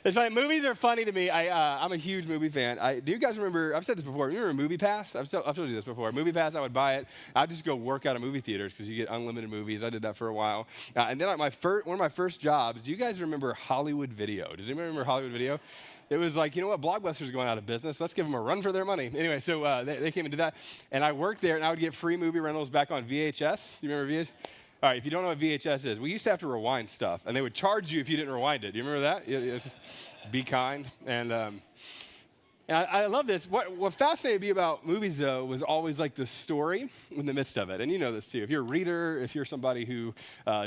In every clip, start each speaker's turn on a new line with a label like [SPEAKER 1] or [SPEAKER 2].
[SPEAKER 1] It's like movies are funny to me. I'm a huge movie fan. Do you guys remember? I've said this before. Remember Movie Pass? I've told you this before. Movie Pass, I would buy it. I'd just go work out of movie theaters because you get unlimited movies. I did that for a while. And then one of my first jobs. Do you guys remember Hollywood Video? Does anybody remember Hollywood Video? It was like, you know what, Blockbuster's going out of business. Let's give them a run for their money. Anyway, so they came and did that. And I worked there, and I would get free movie rentals back on VHS. You remember VHS? All right, if you don't know what VHS is, we used to have to rewind stuff, and they would charge you if you didn't rewind it. Do you remember that? Be kind. And I love this. What fascinated me about movies, though, was always like the story in the midst of it. And you know this, too. If you're a reader, if you're somebody who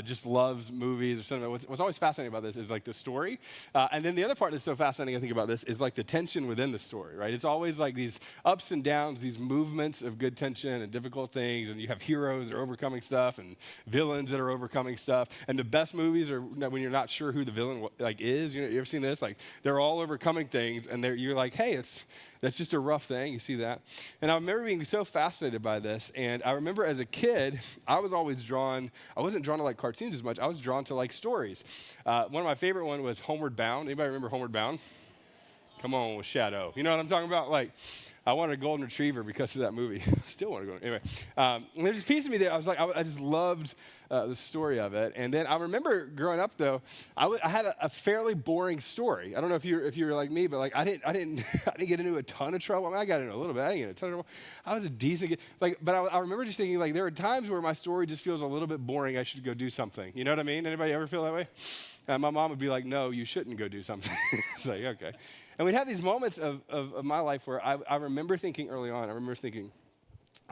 [SPEAKER 1] just loves movies or something, what's always fascinating about this is like the story. And then the other part that's so fascinating, I think, about this is like the tension within the story, right? It's always like these ups and downs, these movements of good tension and difficult things. And you have heroes that are overcoming stuff and villains that are overcoming stuff. And the best movies are when you're not sure who the villain is. You ever seen this? Like they're all overcoming things, and you're like, hey, that's just a rough thing. You see that? And I remember being so fascinated by this. And I remember as a kid, I wasn't drawn to like cartoons as much. I was drawn to like stories. One of my favorite one was Homeward Bound. Anybody remember Homeward Bound? Come on with Shadow. You know what I'm talking about? Like, I wanted a golden retriever because of that movie. Still want to go. Anyway, and there's this piece of me that I was like, I just loved the story of it. And then I remember growing up, though, I had a fairly boring story. I don't know if you were like me, but like I didn't get into a ton of trouble. I mean, I got into a little bit. I didn't get into a ton of trouble. I was a decent kid. But I remember just thinking like there are times where my story just feels a little bit boring. I should go do something. You know what I mean? Anybody ever feel that way? My mom would be like, no, you shouldn't go do something. It's like, okay. And we'd have these moments of my life where I remember thinking early on, I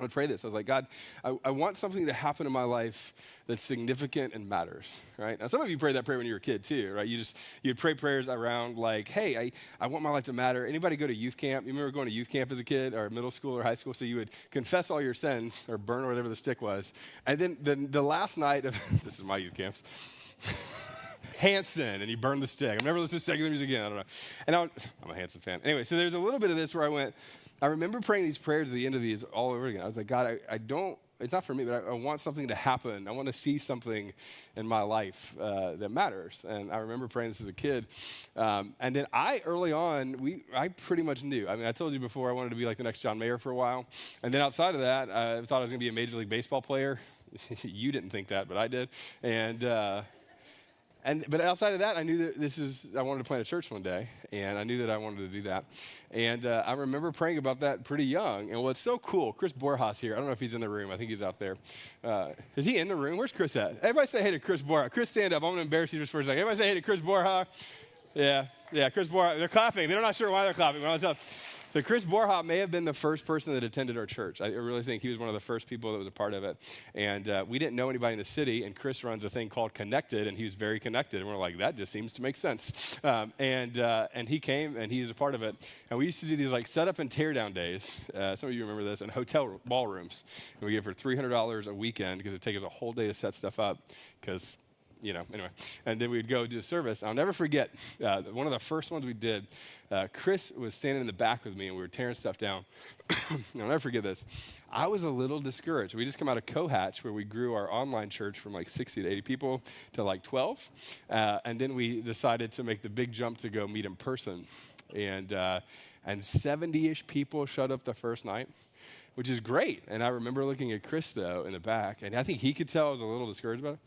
[SPEAKER 1] would pray this. I was like, God, I want something to happen in my life that's significant and matters, right? Now, some of you prayed that prayer when you were a kid too, right? You'd pray prayers around like, hey, I want my life to matter. Anybody go to youth camp? You remember going to youth camp as a kid or middle school or high school? So you would confess all your sins or burn or whatever the stick was. And then the last night of, this is my youth camps, Hanson, and you burn the stick. I've never listened to secular music again. I don't know. And I'm a Hanson fan. Anyway, so there's a little bit of this where I remember praying these prayers at the end of these all over again. I was like, God, it's not for me, but I want something to happen. I want to see something in my life that matters. And I remember praying this as a kid. And then early on, I pretty much knew. I mean, I told you before I wanted to be like the next John Mayer for a while. And then outside of that, I thought I was going to be a Major League Baseball player. You didn't think that, but I did. But outside of that, I knew that I wanted to plant a church one day, and I knew that I wanted to do that. And I remember praying about that pretty young. And what's so cool, Chris Borjas here, I don't know if he's in the room. I think he's out there. Is he in the room? Where's Chris at? Everybody say hey to Chris Borjas. Chris, stand up. I'm going to embarrass you just for a second. Everybody say hey to Chris Borjas. Yeah, Chris Borjas. They're clapping. They're not sure why they're clapping. But I'll tell you. So Chris Borja may have been the first person that attended our church. I really think he was one of the first people that was a part of it. And we didn't know anybody in the city, and Chris runs a thing called Connected, and he was very connected. And we're like, that just seems to make sense. And he came, and he was a part of it. And we used to do these like set up and tear down days. Some of you remember this, in hotel ballrooms. And we get for $300 a weekend because it takes us a whole day to set stuff up because anyway. And then we'd go do a service. I'll never forget, one of the first ones we did, Chris was standing in the back with me, and we were tearing stuff down. I'll never forget this. I was a little discouraged. We just come out of Cohatch, where we grew our online church from like 60 to 80 people to like 12. And then we decided to make the big jump to go meet in person. And 70-ish people showed up the first night, which is great. And I remember looking at Chris, though, in the back, and I think he could tell I was a little discouraged about it.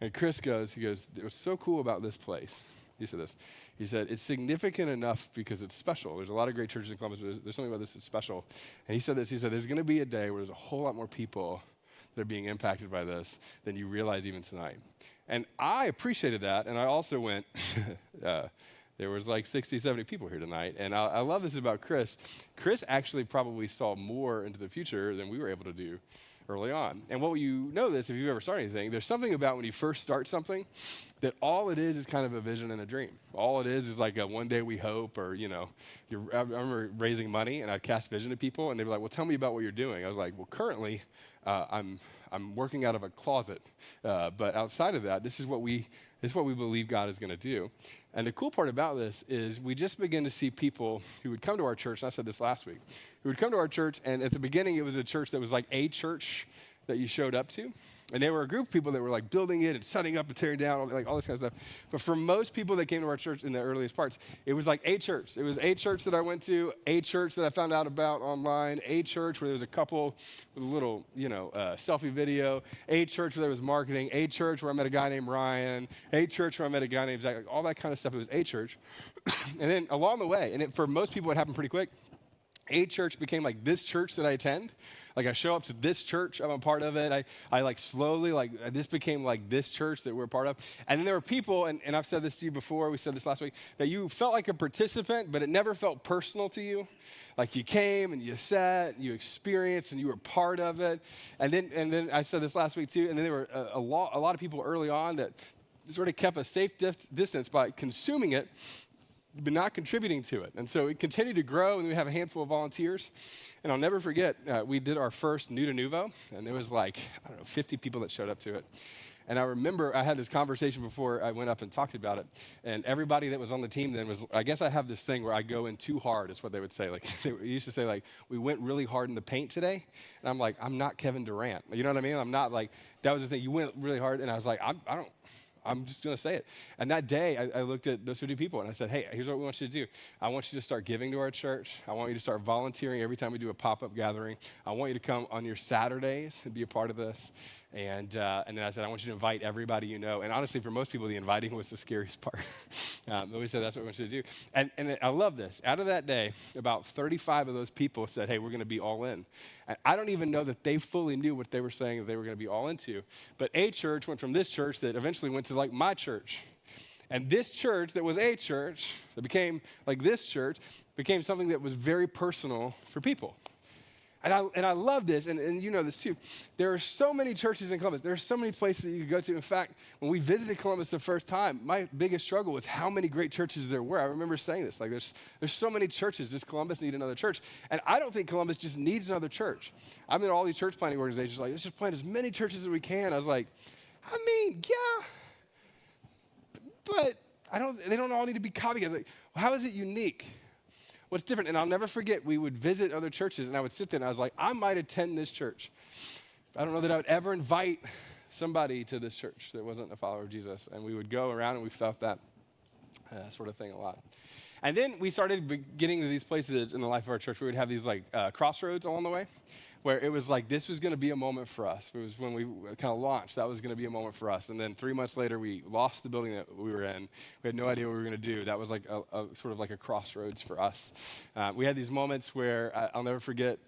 [SPEAKER 1] And Chris goes, it was so cool about this place. He said this. He said, it's significant enough because it's special. There's a lot of great churches in Columbus, but there's something about this that's special. And he said this. He said, there's going to be a day where there's a whole lot more people that are being impacted by this than you realize even tonight. And I appreciated that. And I also went, there was like 60, 70 people here tonight. And I love this about Chris. Chris actually probably saw more into the future than we were able to do early on. And what you know this, if you've ever started anything, there's something about when you first start something that all it is kind of a vision and a dream. All it is like a one day we hope, or, I remember raising money and I'd cast vision to people and they were like, well, tell me about what you're doing. I was like, well, currently I'm working out of a closet. But outside of that, this is what we believe God is going to do. And the cool part about this is we just begin to see people who would come to our church, and I said this last week, who would come to our church, and at the beginning it was a church that was like a church that you showed up to. And they were a group of people that were like building it and setting up and tearing down, like all this kind of stuff. But for most people that came to our church in the earliest parts, it was like a church. It was a church that I went to, a church that I found out about online, a church where there was a couple with a little, selfie video, a church where there was marketing, a church where I met a guy named Ryan, a church where I met a guy named Zach, like all that kind of stuff. It was a church. And then along the way, and for most people it happened pretty quick, a church became like this church that I attend. Like I show up to this church, I'm a part of it. I like slowly, like this became like this church that we're a part of. And then there were people, and I've said this to you before, we said this last week, that you felt like a participant, but it never felt personal to you. Like you came and you sat, and you experienced, and you were part of it. And then I said this last week too, and then there were a lot of people early on that sort of kept a safe distance by consuming it, but not contributing to it. And so it continued to grow, and we have a handful of volunteers. And I'll never forget, we did our first New to Nuvo, and there was like, 50 people that showed up to it. And I remember I had this conversation before I went up and talked about it. And everybody that was on the team then was, I guess I have this thing where I go in too hard, is what they would say. Like, they used to say, like, we went really hard in the paint today. And I'm like, I'm not Kevin Durant. You know what I mean? I'm not like, that was the thing. You went really hard. And I was like, I'm just going to say it. And that day, I looked at those 50 people, and I said, hey, here's what we want you to do. I want you to start giving to our church. I want you to start volunteering every time we do a pop-up gathering. I want you to come on your Saturdays and be a part of this. And then I said, I want you to invite everybody you know. And honestly, for most people, the inviting was the scariest part. But we said, that's what we want you to do. And I love this. Out of that day, about 35 of those people said, hey, we're going to be all in. And I don't even know that they fully knew what they were saying that they were going to be all into. But a church went from this church that eventually went to like my church. And this church that was a church that became like this church became something that was very personal for people. And I love this, and you know this too. There are so many churches in Columbus. There are so many places that you could go to. In fact, when we visited Columbus the first time, my biggest struggle was how many great churches there were. I remember saying this, like there's so many churches. Does Columbus need another church? And I don't think Columbus just needs another church. I'm in all these church planting organizations like, let's just plant as many churches as we can. I was like, yeah, but they don't all need to be copycats. Like, well, how is it unique? What's different? And I'll never forget, we would visit other churches, and I would sit there, and I was like, I might attend this church. I don't know that I would ever invite somebody to this church that wasn't a follower of Jesus. And we would go around, and we felt that sort of thing a lot. And then we started getting to these places in the life of our church. We would have these like crossroads along the way, where it was like this was going to be a moment for us. It was when we kind of launched, that was going to be a moment for us. And then 3 months later, we lost the building that we were in. We had no idea what we were going to do. That was like a sort of like a crossroads for us. We had these moments where I'll never forget,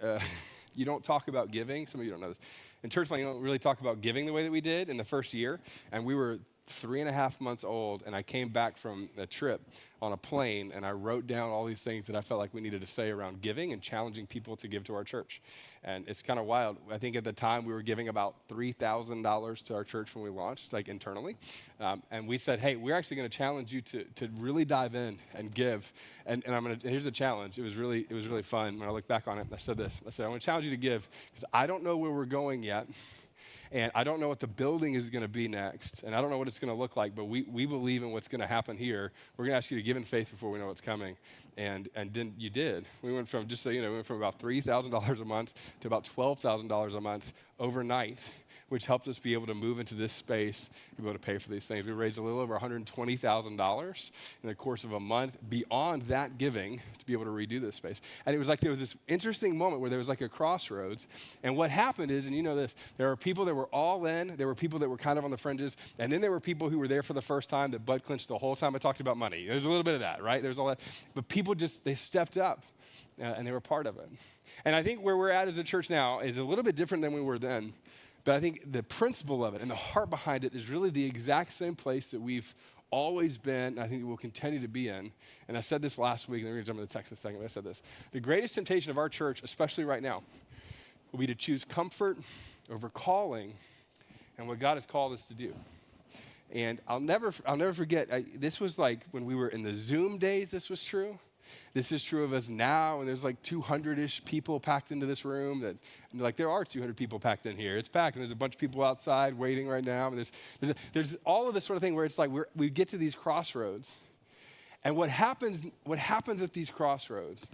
[SPEAKER 1] you don't talk about giving. Some of you don't know this. In church planting, you don't really talk about giving the way that we did in the first year. And we were 3.5 months old, and I came back from a trip on a plane, and I wrote down all these things that I felt like we needed to say around giving and challenging people to give to our church. And it's kind of wild. I think at the time we were giving about $3,000 to our church when we launched, like internally. And we said, hey, we're actually going to challenge you to really dive in and give. And here's the challenge. It was really fun. When I look back on it, I said this. I said, I want to challenge you to give because I don't know where we're going yet. And I don't know what the building is going to be next. And I don't know what it's going to look like, but we believe in what's going to happen here. We're going to ask you to give in faith before we know what's coming. And then you did. We went from, just so you know, we went from about $3,000 a month to about $12,000 a month overnight, which helped us be able to move into this space, be able to pay for these things. We raised a little over $120,000 in the course of a month beyond that giving to be able to redo this space. And it was like there was this interesting moment where there was like a crossroads. And what happened is, and you know this, there were people that were all in, there were people that were kind of on the fringes, and then there were people who were there for the first time that butt clenched the whole time I talked about money. There's a little bit of that, right? There's all that. But people just, they stepped up and they were part of it. And I think where we're at as a church now is a little bit different than we were then. But I think the principle of it and the heart behind it is really the exact same place that we've always been, and I think we'll continue to be in. And I said this last week, and we're going to jump into the text in a second, but I said this. The greatest temptation of our church, especially right now, will be to choose comfort over calling and what God has called us to do. And I'll never forget, this was like when we were in the Zoom days, this was true. This is true of us now, and there's like 200-ish people packed into this room. That, and like, there are 200 people packed in here. It's packed, and there's a bunch of people outside waiting right now. And there's all of this sort of thing where it's like we get to these crossroads, and what happens at these crossroads,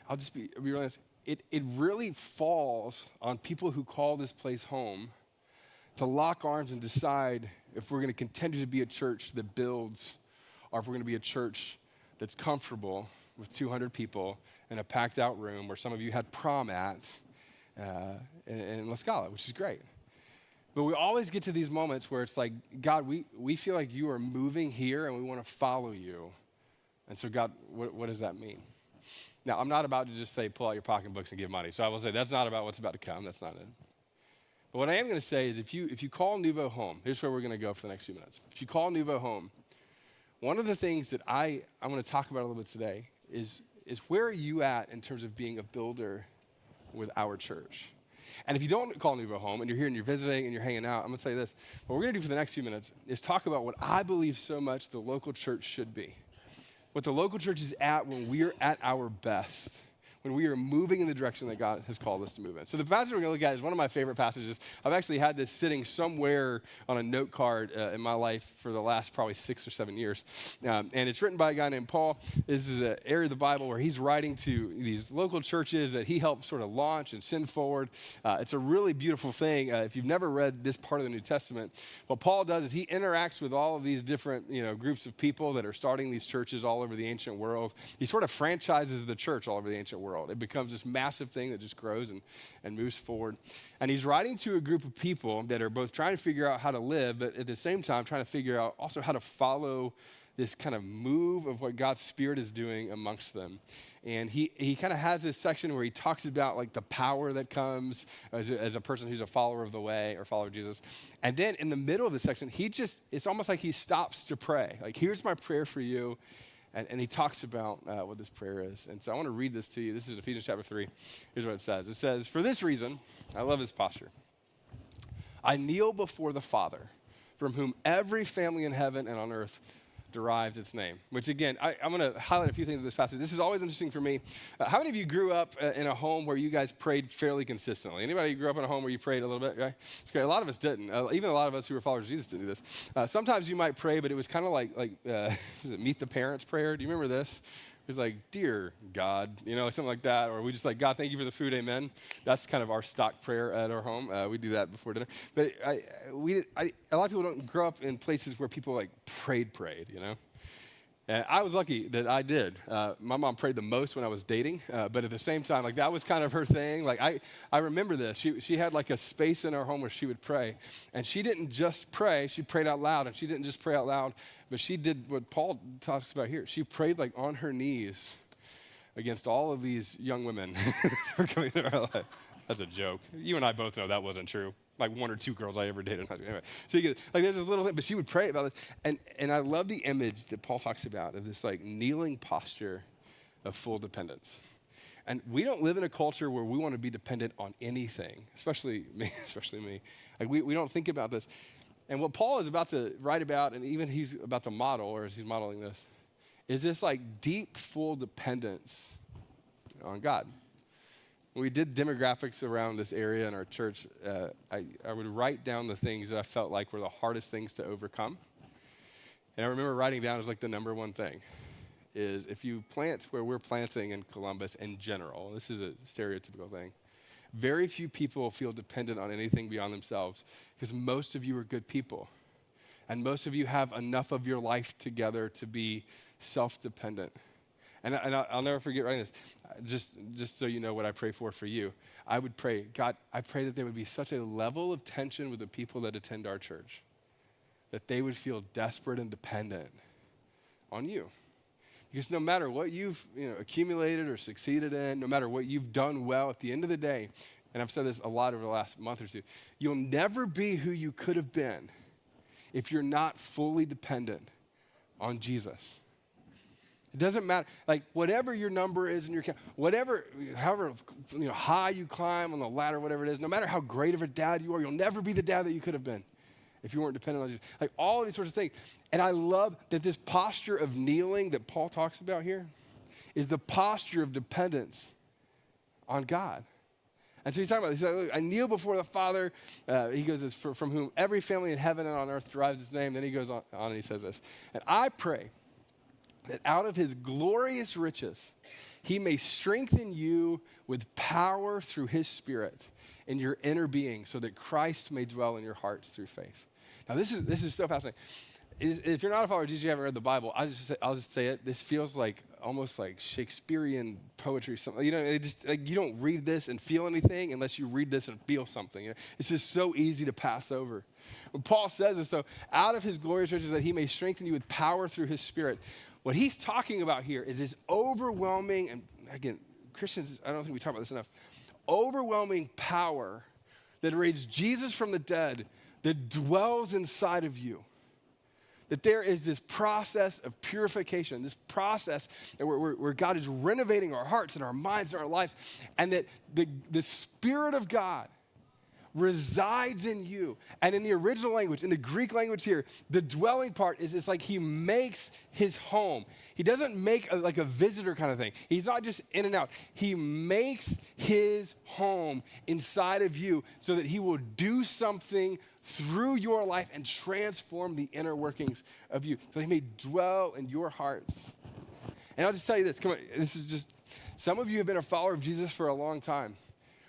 [SPEAKER 1] I'll just be real honest, it really falls on people who call this place home to lock arms and decide if we're going to continue to be a church that builds or if we're going to be a church that's comfortable with 200 people in a packed out room where some of you had prom at in La Scala, which is great. But we always get to these moments where it's like, God, we feel like you are moving here and we want to follow you. And so, God, what does that mean? Now, I'm not about to just say, pull out your pocketbooks and give money. So I will say that's not about what's about to come. That's not it. But what I am going to say is if you call Nuvo home, here's where we're going to go for the next few minutes. If you call Nuvo home, one of the things that I'm going to talk about a little bit today is where are you at in terms of being a builder with our church? And if you don't call Nuvo home and you're here and you're visiting and you're hanging out, I'm going to tell you this. What we're going to do for the next few minutes is talk about what I believe so much the local church should be. What the local church is at when we're at our best, when we are moving in the direction that God has called us to move in. So the passage we're going to look at is one of my favorite passages. I've actually had this sitting somewhere on a note card in my life for the last probably 6 or 7 years. And it's written by a guy named Paul. This is an area of the Bible where he's writing to these local churches that he helped sort of launch and send forward. It's a really beautiful thing. If you've never read this part of the New Testament, what Paul does is he interacts with all of these different groups of people that are starting these churches all over the ancient world. He sort of franchises the church all over the ancient world. It becomes this massive thing that just grows and moves forward. And he's writing to a group of people that are both trying to figure out how to live, but at the same time trying to figure out also how to follow this kind of move of what God's Spirit is doing amongst them. And he kind of has this section where he talks about like the power that comes as a person who's a follower of the way or follower of Jesus. And then in the middle of the section, it's almost like he stops to pray. Like, here's my prayer for you. And he talks about what this prayer is. And so I want to read this to you. This is Ephesians chapter 3. Here's what it says. It says, "For this reason," I love his posture, "I kneel before the Father, from whom every family in heaven and on earth derives its name." Which again, I'm going to highlight a few things of this passage. This is always interesting for me. How many of you grew up in a home where you guys prayed fairly consistently? Anybody grew up in a home where you prayed a little bit? Okay? It's great. A lot of us didn't. Even a lot of us who were followers of Jesus didn't do this. Sometimes you might pray, but it was kind of like was it Meet the Parents prayer? Do you remember this? It was like, "Dear God," like something like that. Or we just like, "God, thank you for the food, amen." That's kind of our stock prayer at our home. We do that before dinner. But a lot of people don't grow up in places where people like prayed, And I was lucky that I did. My mom prayed the most when I was dating, but at the same time, like that was kind of her thing. Like I remember this. She had like a space in our home where she would pray, and she didn't just pray. She prayed out loud, and she didn't just pray out loud, but she did what Paul talks about here. She prayed like on her knees against all of these young women that were coming into her life. That's a joke. You and I both know that wasn't true. Like 1 or 2 girls I ever dated. Anyway, so you get, like there's this little thing, but she would pray about this. And I love the image that Paul talks about of this like kneeling posture of full dependence. And we don't live in a culture where we want to be dependent on anything, especially me. Like we don't think about this. And what Paul is about to write about, and even he's about to model, or as he's modeling this, is this like deep, full dependence on God. When we did demographics around this area in our church, I would write down the things that I felt like were the hardest things to overcome. And I remember writing down as like the number one thing is if you plant where we're planting in Columbus in general, this is a stereotypical thing, very few people feel dependent on anything beyond themselves because most of you are good people. And most of you have enough of your life together to be self-dependent. And I'll never forget writing this. Just so you know what I pray for you. I would pray, God, I pray that there would be such a level of tension with the people that attend our church, that they would feel desperate and dependent on you. Because no matter what you've accumulated or succeeded in, no matter what you've done well, at the end of the day, and I've said this a lot over the last month or two, you'll never be who you could have been if you're not fully dependent on Jesus. It doesn't matter, like whatever your number is in your account, however high you climb on the ladder, whatever it is, no matter how great of a dad you are, you'll never be the dad that you could have been if you weren't dependent on Jesus. Like all of these sorts of things. And I love that this posture of kneeling that Paul talks about here is the posture of dependence on God. And so he's talking about, he said, "Look, I kneel before the Father." He goes, "This from whom every family in heaven and on earth derives its name." Then he goes on and he says this, "And I pray that out of his glorious riches, he may strengthen you with power through his Spirit in your inner being so that Christ may dwell in your hearts through faith. Now, this is so fascinating. If you're not a follower of Jesus, you haven't read the Bible, I'll just say it. This feels like almost like Shakespearean poetry. Something, you don't read this and feel anything unless you read this and feel something. It's just so easy to pass over. When Paul says this, though, out of his glorious riches that he may strengthen you with power through his Spirit, what he's talking about here is this overwhelming, and again, Christians, I don't think we talk about this enough, overwhelming power that raised Jesus from the dead that dwells inside of you. That there is this process of purification, this process where God is renovating our hearts and our minds and our lives, and that the Spirit of God resides in you. And in the original language, in the Greek language here, the dwelling part is it's like he makes his home. He doesn't make like a visitor kind of thing. He's not just in and out. He makes his home inside of you so that he will do something through your life and transform the inner workings of you. So he may dwell in your hearts. And I'll just tell you this. Come on, this is just, some of you have been a follower of Jesus for a long time.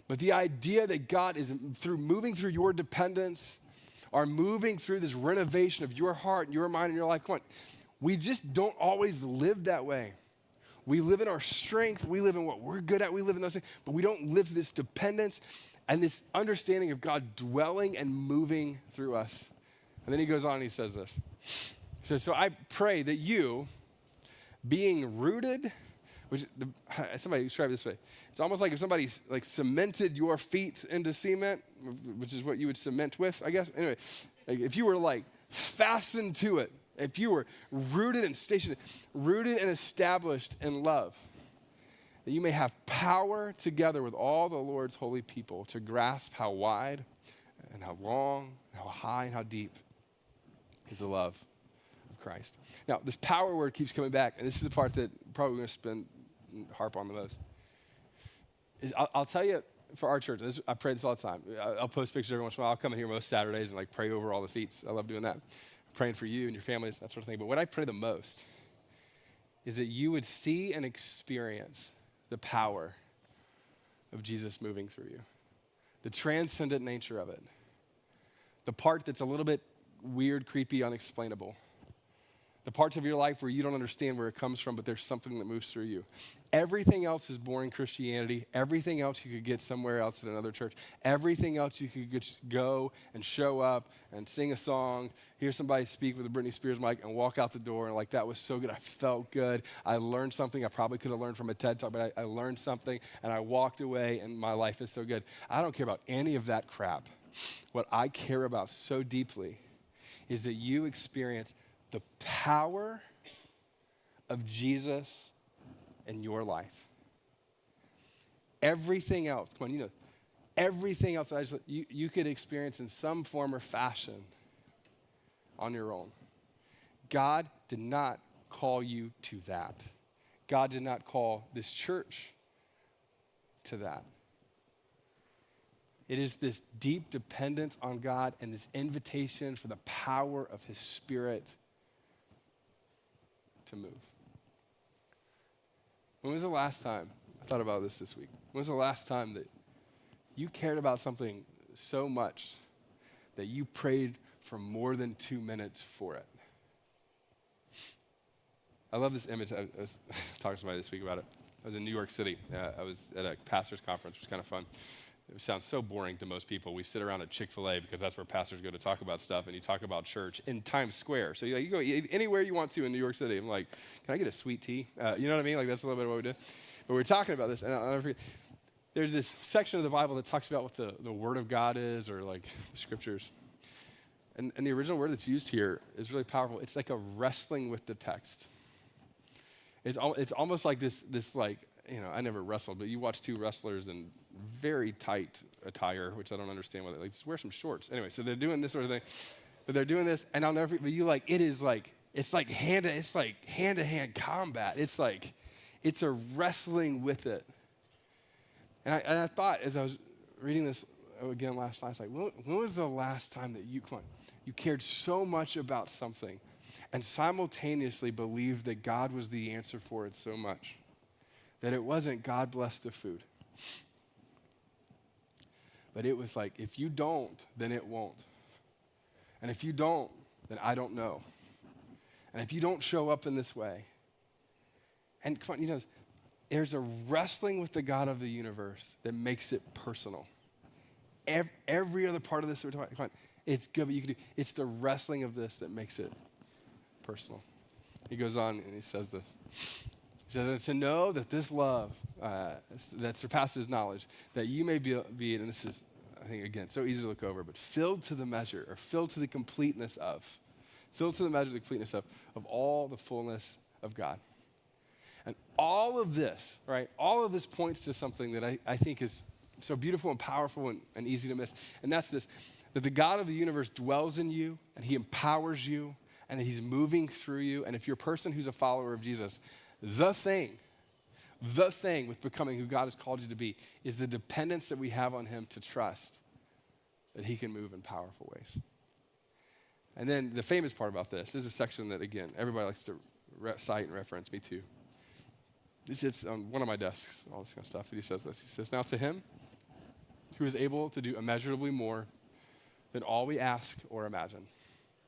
[SPEAKER 1] But the idea that God is moving through your dependence or moving through this renovation of your heart and your mind and your life, come on, we just don't always live that way. We live in our strength. We live in what we're good at. We live in those things. But we don't live this dependence and this understanding of God dwelling and moving through us. And then he goes on and he says this. He says, so I pray that you, being rooted, somebody described it this way. It's almost like if somebody like cemented your feet into cement, which is what you would cement with, I guess. Anyway, like if you were like fastened to it, if you were rooted and stationed, rooted and established in love, that you may have power together with all the Lord's holy people to grasp how wide and how long, how high and how deep is the love of Christ. Now, this power word keeps coming back, and this is the part that probably we're going to harp on the most. I'll tell you, for our church, I pray this all the time. I'll post pictures every once in a while. I'll come in here most Saturdays and like pray over all the seats. I love doing that. Praying for you and your families, that sort of thing. But what I pray the most is that you would see and experience the power of Jesus moving through you, the transcendent nature of it, the part that's a little bit weird, creepy, unexplainable, the parts of your life where you don't understand where it comes from, but there's something that moves through you. Everything else is boring Christianity. Everything else you could get somewhere else at another church. Everything else you could just go and show up and sing a song, hear somebody speak with a Britney Spears mic, and walk out the door, and like, that was so good. I felt good. I learned something I probably could have learned from a TED Talk, but I learned something, and I walked away, and my life is so good. I don't care about any of that crap. What I care about so deeply is that you experience the power of Jesus in your life. Everything else, come on, everything else you could experience in some form or fashion on your own. God did not call you to that. God did not call this church to that. It is this deep dependence on God and this invitation for the power of his Spirit to move. When was the last time, I thought about this week, when was the last time that you cared about something so much that you prayed for more than 2 minutes for it? I love this image. I was talking to somebody this week about it. I was in New York City. I was at a pastor's conference, which was kind of fun. It sounds so boring to most people. We sit around at Chick-fil-A because that's where pastors go to talk about stuff, and you talk about church in Times Square. So you go anywhere you want to in New York City. I'm like, can I get a sweet tea? You know what I mean? Like, that's a little bit of what we do. But we're talking about this, and I'll never forget. There's this section of the Bible that talks about what the Word of God is, or like the Scriptures. And the original word that's used here is really powerful. It's like a wrestling with the text. It's almost like this like, I never wrestled, but you watch two wrestlers in very tight attire, which I don't understand why they just wear some shorts. Anyway, so they're doing this sort of thing, but they're doing this, and I'll never. But it's like hand-to-hand combat. It's a wrestling with it. And I thought as I was reading this again last night, I was like, when was the last time that you cared so much about something, and simultaneously believed that God was the answer for it so much that it wasn't God bless the food. But it was like, if you don't, then it won't. And if you don't, then I don't know. And if you don't show up in this way. And come on, there's a wrestling with the God of the universe that makes it personal. Every other part of this we're talking about, it's good, but you can do. It's the wrestling of this that makes it personal. He goes on and he says this. He says, to know that this love that surpasses knowledge, that you may be, and this is, I think, again, so easy to look over, but filled to the measure, or filled to the completeness of all the fullness of God. And all of this, right, all of this points to something that I think is so beautiful and powerful and easy to miss. And that's this, that the God of the universe dwells in you, and he empowers you, and that he's moving through you. And if you're a person who's a follower of Jesus, the thing with becoming who God has called you to be is the dependence that we have on him to trust that he can move in powerful ways. And then the famous part about this is a section that, again, everybody likes to cite and reference, me too. It's on one of my desks, all this kind of stuff. And he says this. He says, now to him who is able to do immeasurably more than all we ask or imagine,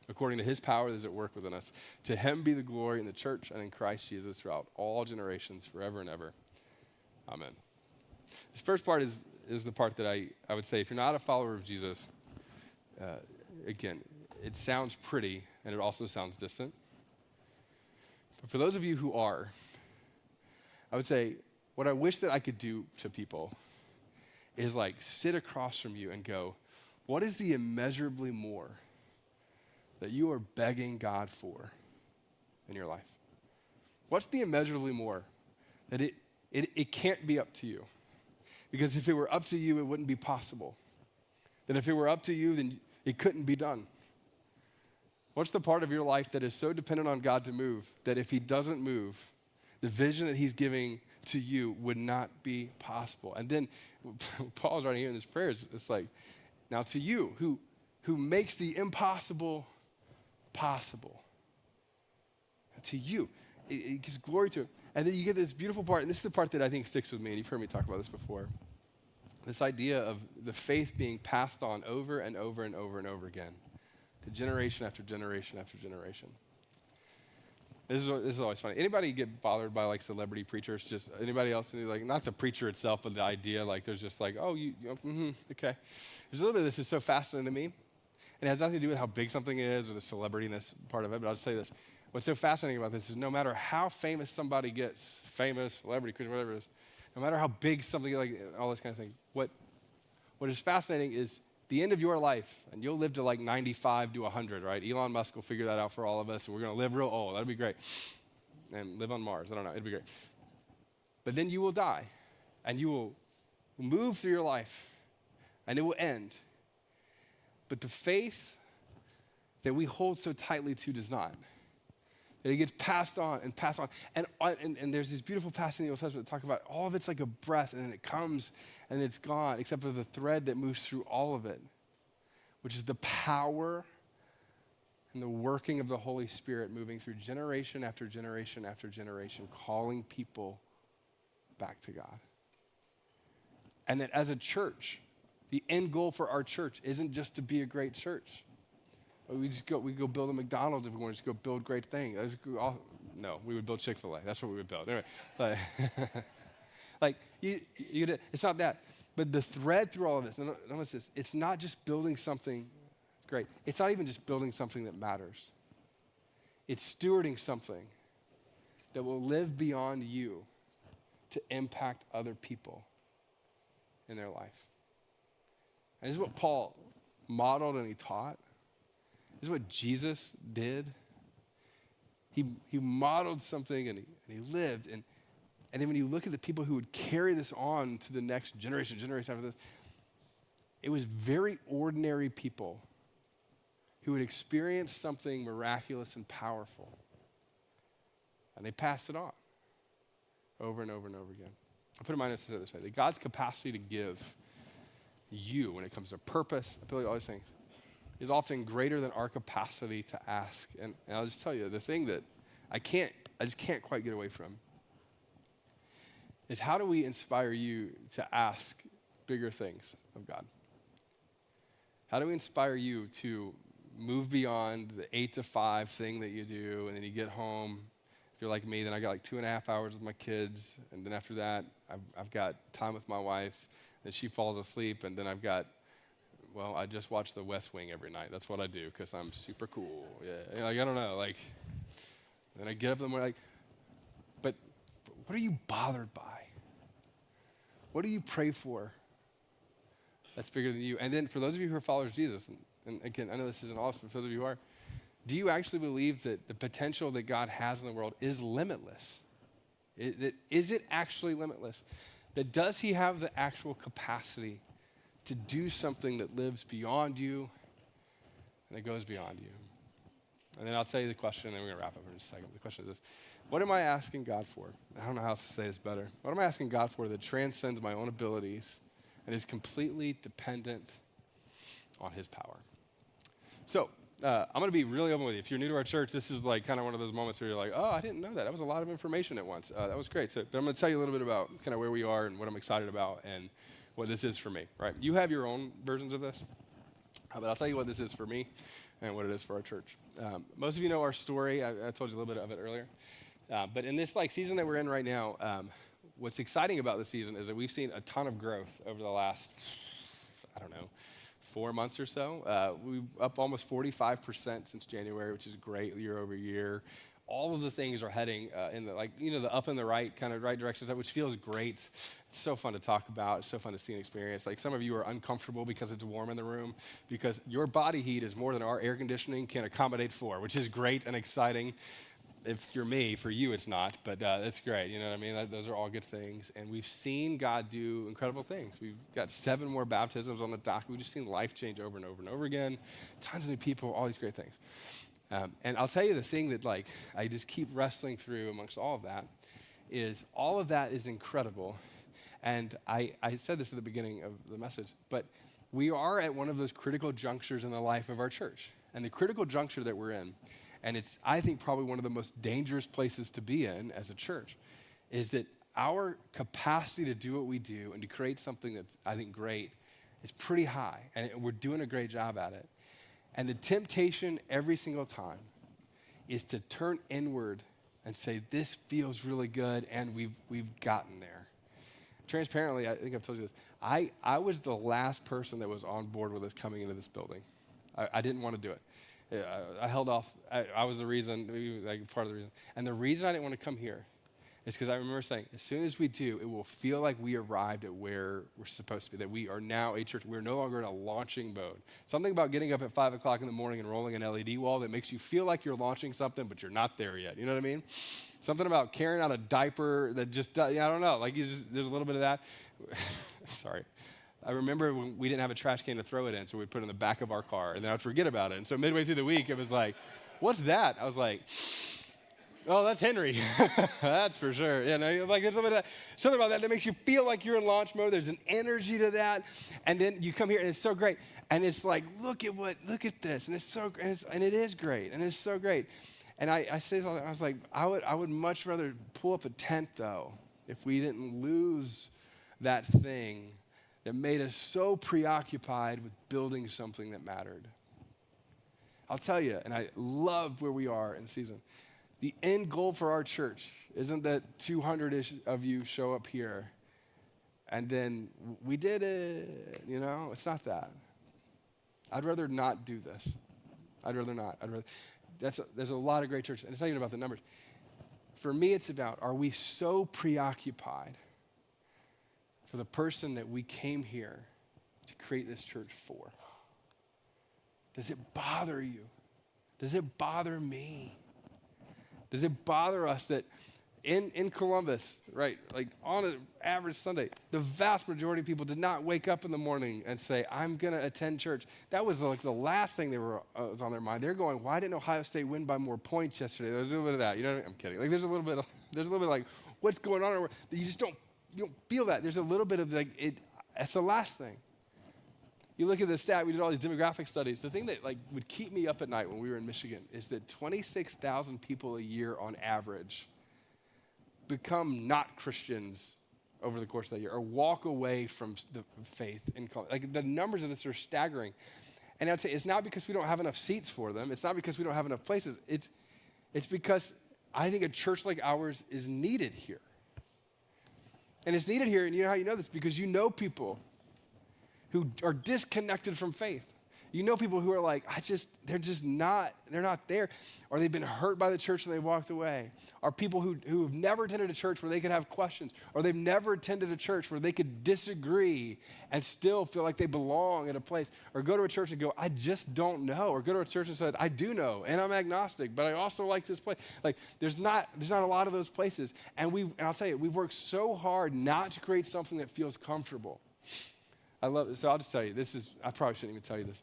[SPEAKER 1] according to his power that is at work within us. To him be the glory in the church and in Christ Jesus throughout all generations, forever and ever. Amen. This first part is the part that I would say, if you're not a follower of Jesus, again, it sounds pretty and it also sounds distant. But for those of you who are, I would say, what I wish that I could do to people is like sit across from you and go, what is the immeasurably more that you are begging God for in your life? What's the immeasurably more that it can't be up to you? Because if it were up to you, it wouldn't be possible. That if it were up to you, then it couldn't be done. What's the part of your life that is so dependent on God to move that if he doesn't move, the vision that he's giving to you would not be possible? And then Paul's writing here in his prayers, it's like, now to you who makes the impossible possible. To you, it gives glory to him. And then you get this beautiful part, and this is the part that I think sticks with me, and you've heard me talk about this before. This idea of the faith being passed on over and over and over and over again to generation after generation after generation. This is always funny. Anybody get bothered by like celebrity preachers? Just anybody else? Like not the preacher itself, but the idea. Like there's just like, oh, okay. There's a little bit of this is so fascinating to me, and it has nothing to do with how big something is or the celebrityness part of it. But I'll just say this: what's so fascinating about this is no matter how famous somebody gets, famous celebrity, Christian, whatever it is, no matter how big something like all this kind of thing, what is fascinating is the end of your life, and you'll live to like 95 to 100, right? Elon Musk will figure that out for all of us, and we're going to live real old. That'll be great. And live on Mars. I don't know. It'll be great. But then you will die, and you will move through your life, and it will end. But the faith that we hold so tightly to does not. That it gets passed on and passed on. And there's this beautiful passage in the Old Testament that talk about all of it's like a breath, and then it comes and it's gone, except for the thread that moves through all of it, which is the power and the working of the Holy Spirit moving through generation after generation after generation, calling people back to God. And that as a church, the end goal for our church isn't just to be a great church. We go build a McDonald's if we want to just go build great things. No, we would build Chick-fil-A. That's what we would build. Anyway, it's not that. But the thread through all of this, notice this, it's not just building something great. It's not even just building something that matters. It's stewarding something that will live beyond you to impact other people in their life. And this is what Paul modeled and he taught. This is what Jesus did. He modeled something and he lived. And then when you look at the people who would carry this on to the next generation after this, it was very ordinary people who would experience something miraculous and powerful. And they passed it on over and over and over again. I put in my notes this way, that God's capacity to give you when it comes to purpose, ability, all these things, is often greater than our capacity to ask. And I'll just tell you, the thing that I just can't quite get away from is how do we inspire you to ask bigger things of God? How do we inspire you to move beyond the 8 to 5 thing that you do, and then you get home? If you're like me, then I got like 2.5 hours with my kids, and then after that, I've got time with my wife, then she falls asleep, and then I've got, well, I just watch The West Wing every night. That's what I do because I'm super cool. Yeah, like I don't know, like, then I get up in the morning, like, but what are you bothered by? What do you pray for that's bigger than you? And then for those of you who are followers of Jesus, and again, I know this isn't awesome, but for those of you who are, do you actually believe that the potential that God has in the world is limitless? Is it actually limitless? That does he have the actual capacity to do something that lives beyond you and that goes beyond you? And then I'll tell you the question, and then we're going to wrap up in just a second. The question is this: what am I asking God for? I don't know how else to say this better. What am I asking God for that transcends my own abilities and is completely dependent on his power? So, I'm going to be really open with you. If you're new to our church, this is like kind of one of those moments where you're like, oh, I didn't know that. That was a lot of information at once. That was great. But I'm going to tell you a little bit about kind of where we are and what I'm excited about and what this is for me, right? You have your own versions of this, but I'll tell you what this is for me and what it is for our church. Most of you know our story. I told you a little bit of it earlier. But in this like season that we're in right now, what's exciting about this season is that we've seen a ton of growth over the last, 4 months or so. We're up almost 45% since January, which is great year over year. All of the things are heading in the up and the right kind of right direction, which feels great. It's so fun to talk about. It's so fun to see and experience. Like some of you are uncomfortable because it's warm in the room, because your body heat is more than our air conditioning can accommodate for, which is great and exciting. If you're me, for you it's not, but that's great. You know what I mean? Those are all good things. And we've seen God do incredible things. We've got 7 more baptisms on the dock. We've just seen life change over and over and over again. Tons of new people, all these great things. And I'll tell you the thing that like I just keep wrestling through amongst all of that is all of that is incredible. And I said this at the beginning of the message, but we are at one of those critical junctures in the life of our church. And the critical juncture that we're in, and it's, I think, probably one of the most dangerous places to be in as a church, is that our capacity to do what we do and to create something that's, I think, great is pretty high. And we're doing a great job at it. And the temptation every single time is to turn inward and say, this feels really good, and we've gotten there. Transparently, I think I've told you this. I was the last person that was on board with us coming into this building. I didn't want to do it. I held off. I was the reason, like part of the reason. And the reason I didn't want to come here is because I remember saying, as soon as we do, it will feel like we arrived at where we're supposed to be, that we are now a church. We're no longer in a launching mode. Something about getting up at 5 o'clock in the morning and rolling an LED wall that makes you feel like you're launching something, but you're not there yet. You know what I mean? Something about carrying out a diaper that just, I don't know. Like there's a little bit of that. Sorry. I remember when we didn't have a trash can to throw it in, so we'd put it in the back of our car, and then I'd forget about it. And so midway through the week, it was like, what's that? I was like, oh, that's Henry. That's for sure. You know, like there's something about that makes you feel like you're in launch mode. There's an energy to that. And then you come here, and it's so great. And it's like, look at this. And it's so great. And it is great. And it's so great. And I say this all the time. I was like, I would much rather pull up a tent, though, if we didn't lose that thing that made us so preoccupied with building something that mattered. I'll tell you, and I love where we are in the season. The end goal for our church isn't that 200-ish of you show up here and then we did it, you know? It's not that. I'd rather not do this. I'd rather not. There's a lot of great churches, and it's not even about the numbers. For me, it's about, are we so preoccupied for the person that we came here to create this church for? Does it bother you? Does it bother me? Does it bother us that in Columbus, right, like on an average Sunday, the vast majority of people did not wake up in the morning and say, I'm going to attend church? That was like the last thing was on their mind. They're going, why didn't Ohio State win by more points yesterday? There's a little bit of that. You know what I mean? I'm kidding. Like there's a little bit like, what's going on? You just don't feel that. There's a little bit of like, that's the last thing. You look at the stat, we did all these demographic studies. The thing that like would keep me up at night when we were in Michigan is that 26,000 people a year on average become not Christians over the course of that year or walk away from the faith in college. Like the numbers of this are staggering. And I'd say it's not because we don't have enough seats for them. It's not because we don't have enough places. It's because I think a church like ours is needed here. And it's needed here, and you know how you know this? Because you know people who are disconnected from faith. You know people who are like, they're not there. Or they've been hurt by the church and they walked away. Or people who have never attended a church where they could have questions. Or they've never attended a church where they could disagree and still feel like they belong at a place. Or go to a church and go, I just don't know. Or go to a church and say, I do know, and I'm agnostic, but I also like this place. Like, there's not a lot of those places. And I'll tell you, we've worked so hard not to create something that feels comfortable. I love it. So I'll just tell you, I probably shouldn't even tell you this.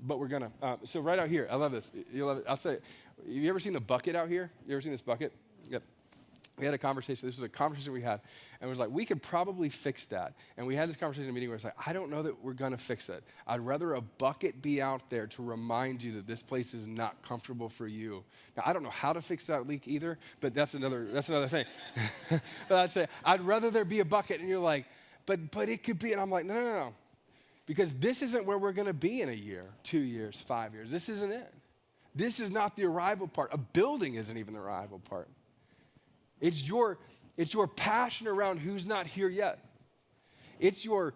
[SPEAKER 1] But we're gonna. So right out here, I love this. You love it. I'll say, have you ever seen the bucket out here? You ever seen this bucket? Yep. We had a conversation. This was a conversation we had. And it was like, we could probably fix that. And we had this conversation in a meeting where it's like, I don't know that we're gonna fix it. I'd rather a bucket be out there to remind you that this place is not comfortable for you. Now, I don't know how to fix that leak either, but that's another thing. But I'd say, I'd rather there be a bucket. And you're like, but it could be. And I'm like, no. Because this isn't where we're going to be in a year, 2 years, 5 years. This isn't it. This is not the arrival part. A building isn't even the arrival part. It's your passion around who's not here yet. It's your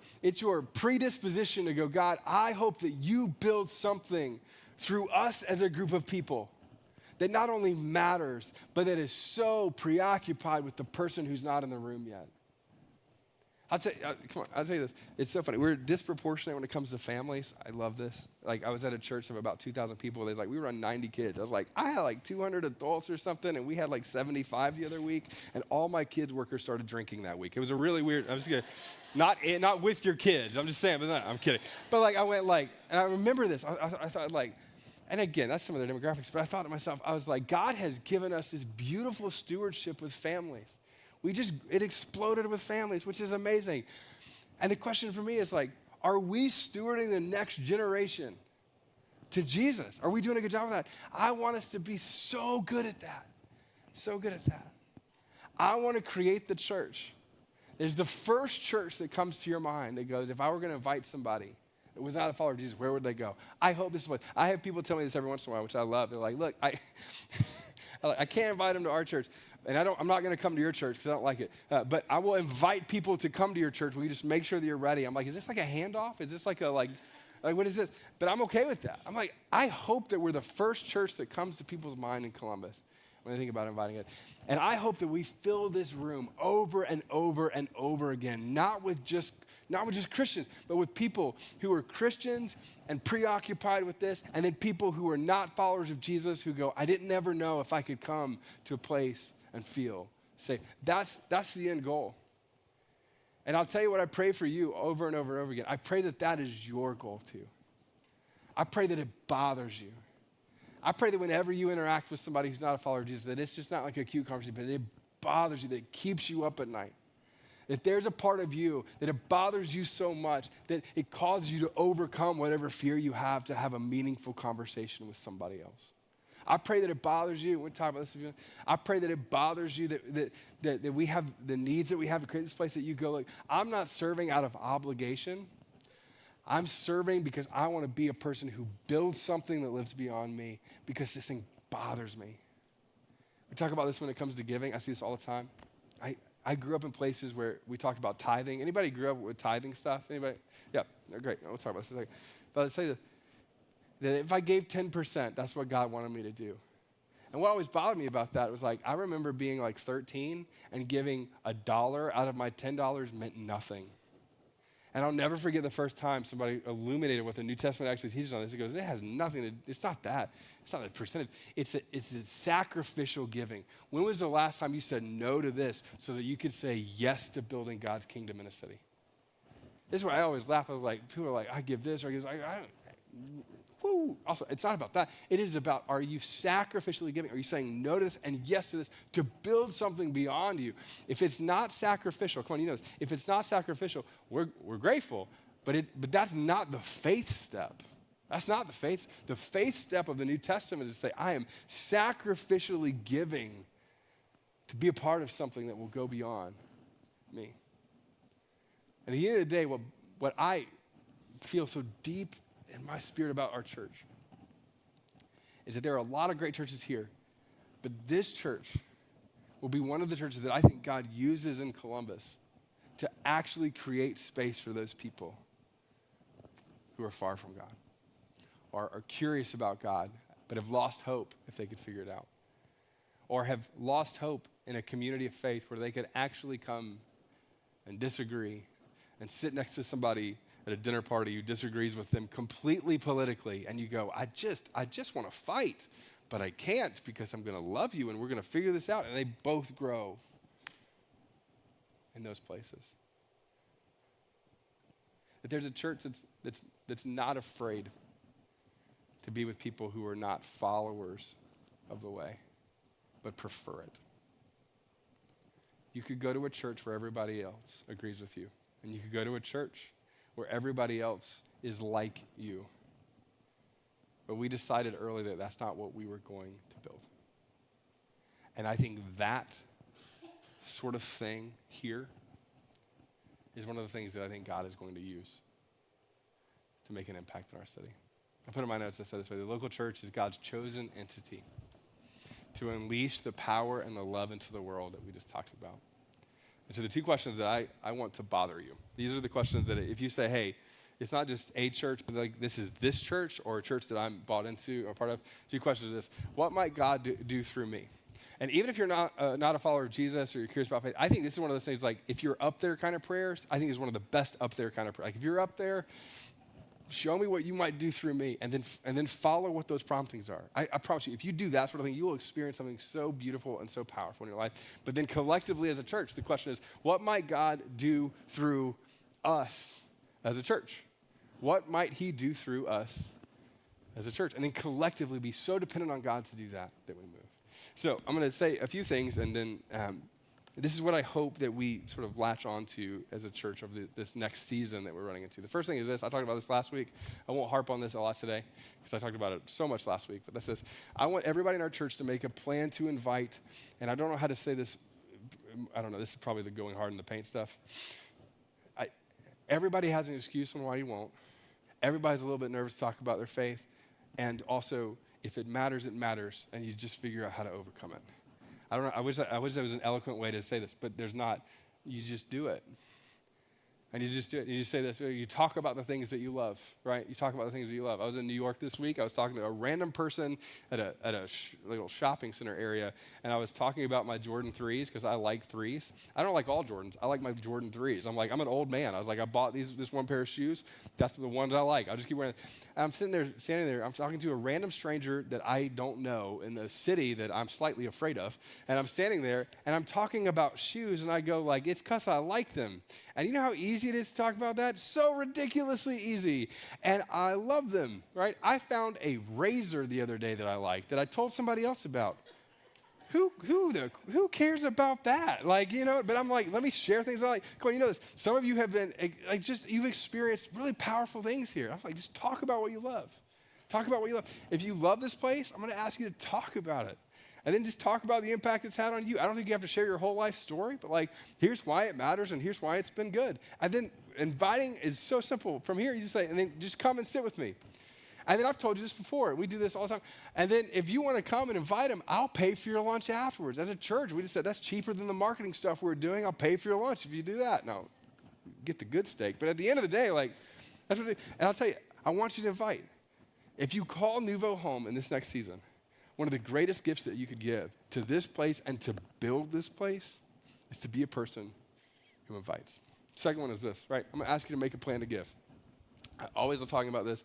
[SPEAKER 1] predisposition to go, God, I hope that you build something through us as a group of people that not only matters, but that is so preoccupied with the person who's not in the room yet. I'll tell you this. It's so funny. We're disproportionate when it comes to families. I love this. Like, I was at a church of about 2,000 people. They was like, we run 90 kids. I was like, I had like 200 adults or something, and we had like 75 the other week, and all my kids' workers started drinking that week. It was a really weird, I'm just kidding. Not with your kids. I'm just saying, I'm kidding. But like, I went like, and I remember this. I thought like, and again, that's some of their demographics, but I thought to myself, I was like, God has given us this beautiful stewardship with families. It exploded with families, which is amazing. And the question for me is like, are we stewarding the next generation to Jesus? Are we doing a good job of that? I want us to be so good at that. So good at that. I want to create the church. There's the first church that comes to your mind that goes, if I were going to invite somebody that was not a follower of Jesus, where would they go? I hope this is what, I have people tell me this every once in a while, which I love. They're like, look, I can't invite them to our church. And I'm not going to come to your church because I don't like it. But I will invite people to come to your church. Will you just make sure that you're ready? I'm like, is this like a handoff? Is this like what is this? But I'm okay with that. I'm like, I hope that we're the first church that comes to people's mind in Columbus when they think about inviting it. And I hope that we fill this room over and over and over again, not with just Christians, but with people who are Christians and preoccupied with this, and then people who are not followers of Jesus who go, I didn't ever know if I could come to a place and feel safe. That's the end goal. And I'll tell you what I pray for you over and over and over again. I pray that is your goal too. I pray that it bothers you. I pray that whenever you interact with somebody who's not a follower of Jesus, that it's just not like a cute conversation, but it bothers you, that it keeps you up at night. That there's a part of you that it bothers you so much that it causes you to overcome whatever fear you have to have a meaningful conversation with somebody else. I pray that it bothers you. We'll talk about this. I pray that it bothers you that we have the needs that we have to create this place that you go, like, I'm not serving out of obligation. I'm serving because I want to be a person who builds something that lives beyond me because this thing bothers me. We talk about this when it comes to giving. I see this all the time. I grew up in places where we talked about tithing. Anybody grew up with tithing stuff? Anybody? Yeah, great. We'll talk about this in a second. But I'll say that if I gave 10%, that's what God wanted me to do. And what always bothered me about that was like, I remember being like 13 and giving $1 out of my $10 meant nothing. And I'll never forget the first time somebody illuminated what the New Testament actually teaches on this. It goes, it has nothing to, it's not that. It's not a percentage. It's a sacrificial giving. When was the last time you said no to this so that you could say yes to building God's kingdom in a city? This is why I always laugh. I was like, people are like, I give this or I give this. I don't. Woo. Also, it's not about that. It is about, are you sacrificially giving? Are you saying no to this and yes to this to build something beyond you? If it's not sacrificial, come on, you know this. If it's not sacrificial, we're grateful, but that's not the faith step. That's not the faith. The faith step of the New Testament is to say, I am sacrificially giving to be a part of something that will go beyond me. And at the end of the day, what I feel so deep in my spirit about our church is that there are a lot of great churches here, but this church will be one of the churches that I think God uses in Columbus to actually create space for those people who are far from God or are curious about God, but have lost hope if they could figure it out, or have lost hope in a community of faith where they could actually come and disagree and sit next to somebody at a dinner party who disagrees with them completely politically, and you go, I just want to fight, but I can't because I'm going to love you and we're going to figure this out. And they both grow in those places. That there's a church that's not afraid to be with people who are not followers of the way, but prefer it. You could go to a church where everybody else agrees with you, and you could go to a church where everybody else is like you. But we decided early that that's not what we were going to build. And I think that sort of thing here is one of the things that I think God is going to use to make an impact in our city. I put in my notes, I said this way: the local church is God's chosen entity to unleash the power and the love into the world that we just talked about. And so the two questions that I want to bother you, these are the questions that if you say, hey, it's not just a church, but like this is this church or a church that I'm bought into or part of, two questions are this: what might God do through me? And even if you're not a follower of Jesus or you're curious about faith, I think this is one of those things, like if you're up there kind of prayers, I think it's one of the best up there kind of prayers. Like if you're up there, show me what you might do through me, and then follow what those promptings are. I promise you, if you do that sort of thing, you will experience something so beautiful and so powerful in your life. But then collectively as a church, the question is, what might God do through us as a church? What might he do through us as a church? And then collectively be so dependent on God to do that we move. So I'm going to say a few things, and then this is what I hope that we sort of latch onto as a church of this next season that we're running into. The first thing is this. I talked about this last week. I won't harp on this a lot today because I talked about it so much last week. But that's this. I want everybody in our church to make a plan to invite, and I don't know how to say this. I don't know. This is probably the going hard in the paint stuff. Everybody has an excuse on why you won't. Everybody's a little bit nervous to talk about their faith. And also, if it matters, and you just figure out how to overcome it. I don't know, I wish there was an eloquent way to say this, but there's not. You just do it. And you just do it. You just say this. You talk about the things that you love, right? You talk about the things that you love. I was in New York this week. I was talking to a random person at a little shopping center area, and I was talking about my Jordan 3s because I like 3s. I don't like all Jordans. I like my Jordan 3s. I'm an old man. I was like, I bought this one pair of shoes. That's the ones I like. I'll just keep wearing it. I'm standing there. I'm talking to a random stranger that I don't know in a city that I'm slightly afraid of, and I'm standing there, and I'm talking about shoes, and I go like, it's because I like them. And you know how easy it is to talk about that? So ridiculously easy. And I love them, right? I found a razor the other day that I liked that I told somebody else about. Who cares about that? Like, you know, but I'm like, let me share things I like. Come on, you know this. Some of you have been, you've experienced really powerful things here. I was like, just talk about what you love. Talk about what you love. If you love this place, I'm going to ask you to talk about it. And then just talk about the impact it's had on you. I don't think you have to share your whole life story, but like, here's why it matters and here's why it's been good. And then inviting is so simple. From here, you just say, and then just come and sit with me. And then I've told you this before. We do this all the time. And then if you want to come and invite them, I'll pay for your lunch afterwards. As a church, we just said, that's cheaper than the marketing stuff we're doing. I'll pay for your lunch if you do that. Now, get the good steak. But at the end of the day, like, that's what it is. And I'll tell you, I want you to invite. If you call Nuvo home in this next season, one of the greatest gifts that you could give to this place and to build this place is to be a person who invites. Second one is this, right? I'm going to ask you to make a plan to give. I always love talking about this.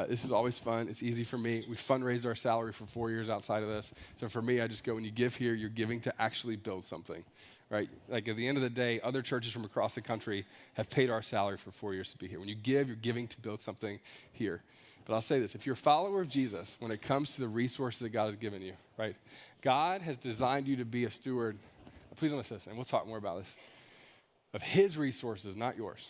[SPEAKER 1] This is always fun. It's easy for me. We fundraised our salary for 4 years outside of this. So for me, I just go, when you give here, you're giving to actually build something, right? Like at the end of the day, other churches from across the country have paid our salary for 4 years to be here. When you give, you're giving to build something here. But I'll say this, if you're a follower of Jesus, when it comes to the resources that God has given you, right? God has designed you to be a steward, please don't listen, and we'll talk more about this, of his resources, not yours.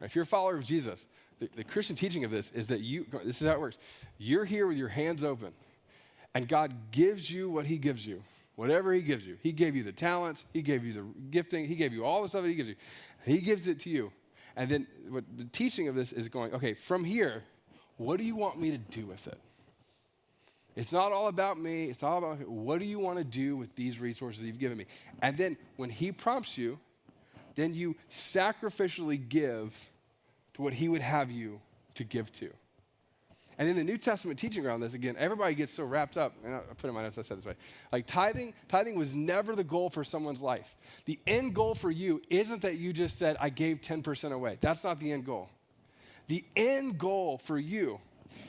[SPEAKER 1] Right? If you're a follower of Jesus, the Christian teaching of this is that this is how it works. You're here with your hands open, and God gives you what he gives you, whatever he gives you. He gave you the talents, he gave you the gifting, he gave you all the stuff that he gives you. He gives it to you. And then what the teaching of this is going, okay, from here, what do you want me to do with it? It's not all about me. It's all about what do you want to do with these resources you've given me? And then when he prompts you, then you sacrificially give to what he would have you to give to. And then the New Testament teaching around this, again, everybody gets so wrapped up, and I put it in my notes, I said it this way. Like tithing was never the goal for someone's life. The end goal for you isn't that you just said, I gave 10% away. That's not the end goal. The end goal for you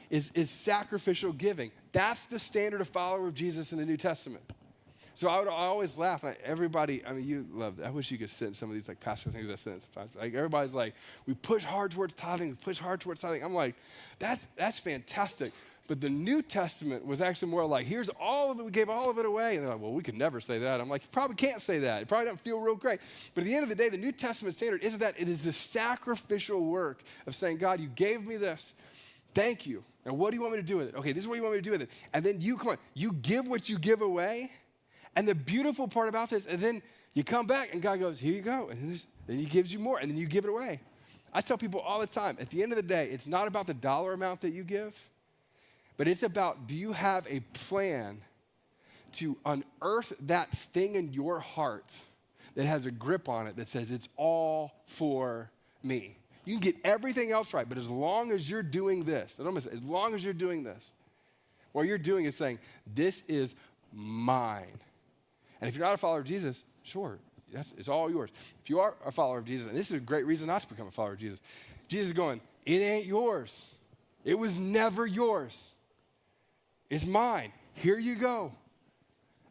[SPEAKER 1] is sacrificial giving. That's the standard of follower of Jesus in the New Testament. So I always laugh. Everybody, I mean, you love that. I wish you could sit in some of these like pastor things I sit in sometimes. Like everybody's like, we push hard towards tithing. I'm like, that's fantastic. But the New Testament was actually more like, here's all of it. We gave all of it away. And they're like, well, we could never say that. I'm like, you probably can't say that. It probably doesn't feel real great. But at the end of the day, the New Testament standard isn't that. It is the sacrificial work of saying, God, you gave me this. Thank you. And what do you want me to do with it? Okay, this is what you want me to do with it. And then you give what you give away. And the beautiful part about this, and then you come back and God goes, here you go. And then he gives you more, and then you give it away. I tell people all the time, at the end of the day, it's not about the dollar amount that you give, but it's about, do you have a plan to unearth that thing in your heart that has a grip on it that says it's all for me. You can get everything else right, but as long as you're doing this, as long as you're doing this, what you're doing is saying, this is mine. And if you're not a follower of Jesus, sure, it's all yours. If you are a follower of Jesus, and this is a great reason not to become a follower of Jesus, Jesus is going, it ain't yours. It was never yours. It's mine. Here you go.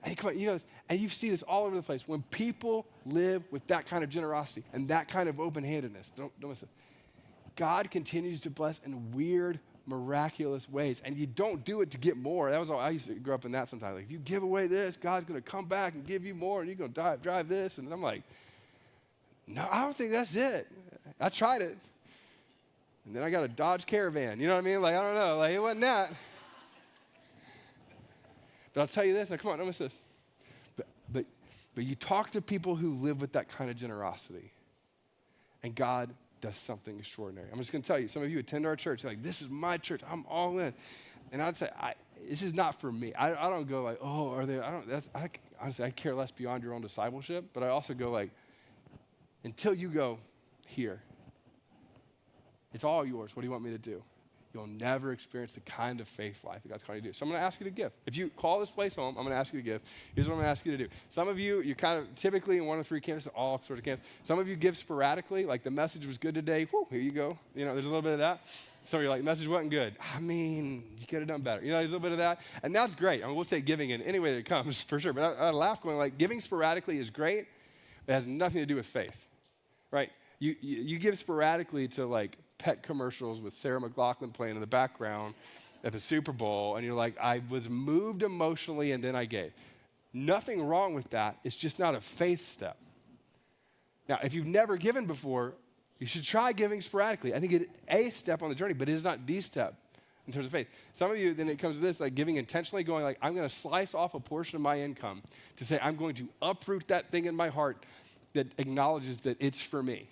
[SPEAKER 1] And you see this all over the place. When people live with that kind of generosity and that kind of open-handedness, don't miss it. God continues to bless in weird, miraculous ways. And you don't do it to get more. That was all, I used to grow up in that sometimes. Like, if you give away this, God's going to come back and give you more, and you're going to drive this. And I'm like, no, I don't think that's it. I tried it. And then I got a Dodge Caravan. You know what I mean? Like, I don't know. Like, it wasn't that. But I'll tell you this. Now, come on, don't miss this. But you talk to people who live with that kind of generosity, and God does something extraordinary. I'm just going to tell you, some of you attend our church, you're like, this is my church, I'm all in. And I'd say, this is not for me. I don't go like, oh, are they, honestly, I care less beyond your own discipleship, but I also go like, until you go here, it's all yours. What do you want me to do? You'll never experience the kind of faith life that God's calling you to do. So I'm going to ask you to give. If you call this place home, I'm going to ask you to give. Here's what I'm going to ask you to do. Some of you, you're kind of typically in one of three camps, all sort of camps. Some of you give sporadically, like the message was good today. Whew, here you go. You know, there's a little bit of that. Some of you are like, the message wasn't good. I mean, you could have done better. You know, there's a little bit of that. And that's great. I mean, we'll take giving in any way that it comes, for sure. But I laugh going like, giving sporadically is great. But it has nothing to do with faith, right? You give sporadically to like pet commercials with Sarah McLachlan playing in the background at the Super Bowl, and you're like, I was moved emotionally and then I gave. Nothing wrong with that. It's just not a faith step. Now, if you've never given before, you should try giving sporadically. I think it's a step on the journey, but it is not the step in terms of faith. Some of you, then it comes to this, like giving intentionally, going like, I'm going to slice off a portion of my income to say I'm going to uproot that thing in my heart that acknowledges that it's for me.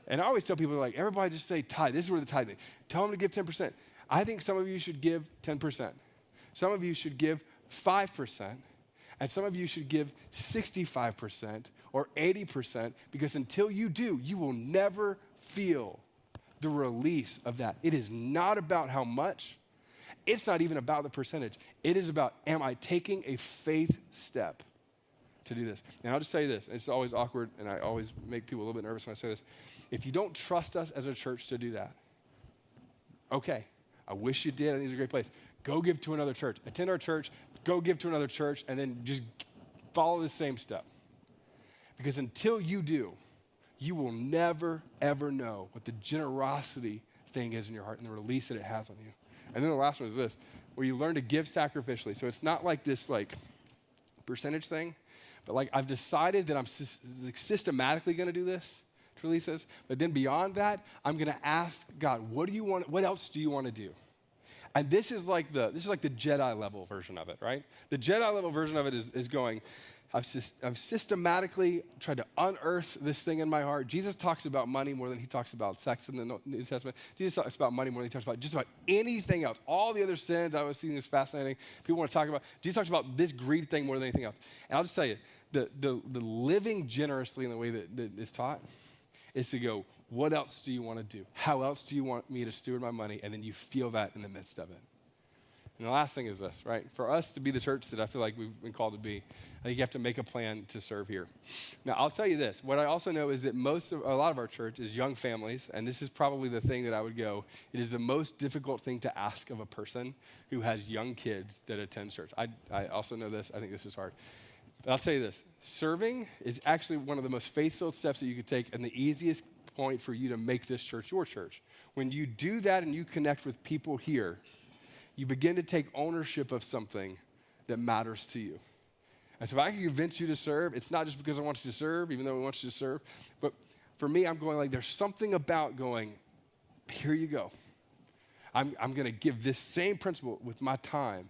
[SPEAKER 1] And I always tell people, like, everybody just say tithe. This is where the tithe is. Tell them to give 10%. I think some of you should give 10%. Some of you should give 5%. And some of you should give 65% or 80%, because until you do, you will never feel the release of that. It is not about how much. It's not even about the percentage. It is about, am I taking a faith step to do this? And I'll just say this. It's always awkward, and I always make people a little bit nervous when I say this. If you don't trust us as a church to do that, okay, I wish you did. I think it's a great place. Go give to another church. Attend our church, go give to another church, and then just follow the same step. Because until you do, you will never, ever know what the generosity thing is in your heart and the release that it has on you. And then the last one is this, where you learn to give sacrificially. So it's not like this like percentage thing, but like I've decided that I'm systematically going to do this to release this. But then beyond that, I'm going to ask God, what else do you want to do? And this is like the Jedi level version of it, right? The Jedi level version of it is going, I've systematically tried to unearth this thing in my heart. Jesus talks about money more than he talks about sex in the New Testament. Jesus talks about money more than he talks about just about anything else. All the other sins I was seeing is fascinating. People want to talk about. Jesus talks about this greed thing more than anything else. And I'll just tell you, the living generously in the way that is taught is to go, what else do you want to do? How else do you want me to steward my money? And then you feel that in the midst of it. And the last thing is this, right? For us to be the church that I feel like we've been called to be, I think you have to make a plan to serve here. Now, I'll tell you this. What I also know is that a lot of our church is young families, and this is probably the thing that I would go, it is the most difficult thing to ask of a person who has young kids that attend church. I also know this. I think this is hard. But I'll tell you this. Serving is actually one of the most faith-filled steps that you could take and the easiest point for you to make this church your church. When you do that and you connect with people here, you begin to take ownership of something that matters to you. And so if I can convince you to serve, it's not just because I want you to serve, even though we want you to serve, but for me, I'm going like, there's something about going, here you go. I'm going to give this same principle with my time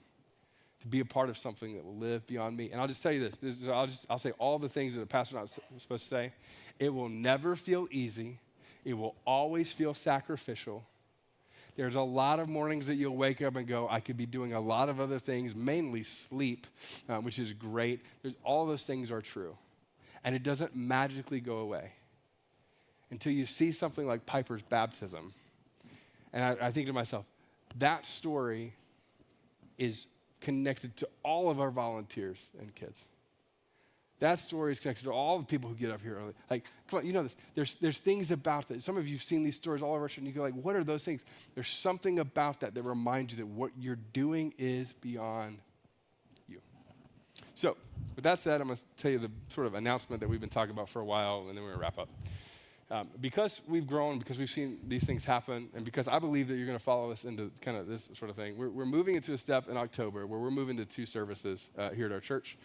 [SPEAKER 1] to be a part of something that will live beyond me. And I'll just tell you this I'll say all the things that a pastor's not supposed to say. It will never feel easy. It will always feel sacrificial. There's a lot of mornings that you'll wake up and go, I could be doing a lot of other things, mainly sleep, which is great. All those things are true. And it doesn't magically go away until you see something like Piper's baptism. And I think to myself, that story is connected to all of our volunteers and kids. That story is connected to all the people who get up here early. Like, come on, you know this. There's things about that. Some of you have seen these stories all over church, and you go like, what are those things? There's something about that reminds you that what you're doing is beyond you. So, with that said, I'm going to tell you the sort of announcement that we've been talking about for a while, and then we're going to wrap up. Because we've grown, because we've seen these things happen, and because I believe that you're going to follow us into kind of this sort of thing, we're moving into a step in October where we're moving to 2 services here at our church,